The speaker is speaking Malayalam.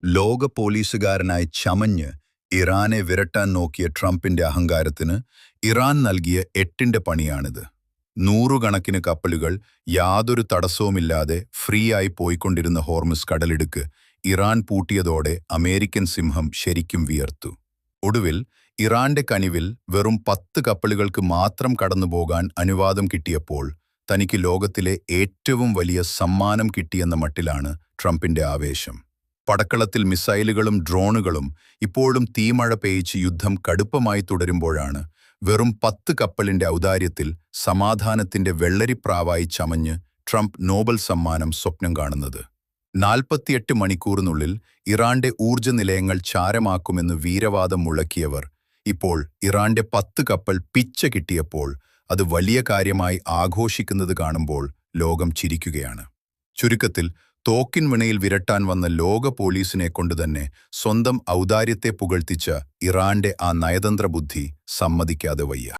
ലോക പോലീസുകാരനായി ചമഞ്ഞ് ഇറാനെ വിരട്ടാൻ നോക്കിയ ട്രംപിന്റെ അഹങ്കാരത്തിന് ഇറാൻ നൽകിയ എട്ടിന്റെ പണിയാണിത്. നൂറുകണക്കിന് കപ്പലുകൾ യാതൊരു തടസ്സവുമില്ലാതെ ഫ്രീ ആയി പോയിക്കൊണ്ടിരുന്ന ഹോർമുസ് കടലിടുക്ക് ഇറാൻ പൂട്ടിയതോടെ അമേരിക്കൻ സിംഹം ശരിക്കും വിയർത്തു. ഒടുവിൽ ഇറാന്റെ കനിവിൽ വെറും 10 കപ്പലുകൾക്ക് മാത്രം കടന്നുപോകാൻ അനുവാദം കിട്ടിയപ്പോൾ തനിക്ക് ലോകത്തിലെ ഏറ്റവും വലിയ സമ്മാനം കിട്ടിയെന്ന മട്ടിലാണ് ട്രംപിന്റെ ആവേശം. പടക്കളത്തിൽ മിസൈലുകളും ഡ്രോണുകളും ഇപ്പോഴും തീമഴ പെയ്ച്ച് യുദ്ധം കടുപ്പമായി തുടരുമ്പോഴാണ് വെറും 10 കപ്പലിന്റെ ഔദാര്യത്തിൽ സമാധാനത്തിന്റെ വെള്ളരിപ്രാവായി ചമഞ്ഞ് ട്രംപ് നോബൽ സമ്മാനം സ്വപ്നം കാണുന്നത്. 48 മണിക്കൂറിനുള്ളിൽ ഇറാന്റെ ഊർജ്ജ നിലയങ്ങൾ ചാരമാക്കുമെന്ന് വീരവാദം മുഴക്കിയവർ ഇപ്പോൾ ഇറാന്റെ 10 കപ്പൽ പിച്ച കിട്ടിയപ്പോൾ അത് വലിയ കാര്യമായി ആഘോഷിക്കുന്നത് കാണുമ്പോൾ ലോകം ചിരിക്കുകയാണ്. ചുരുക്കത്തിൽ തോക്കിൻ വിണയിൽ വിരട്ടാൻ വന്ന ലോക പോലീസിനെ കൊണ്ടുതന്നെ സ്വന്തം ഔദാര്യത്തെ പുകഴ്ത്തിച്ച ഇറാന്റെ ആ നയതന്ത്ര ബുദ്ധി സമ്മതിക്കാതെ വയ്യ.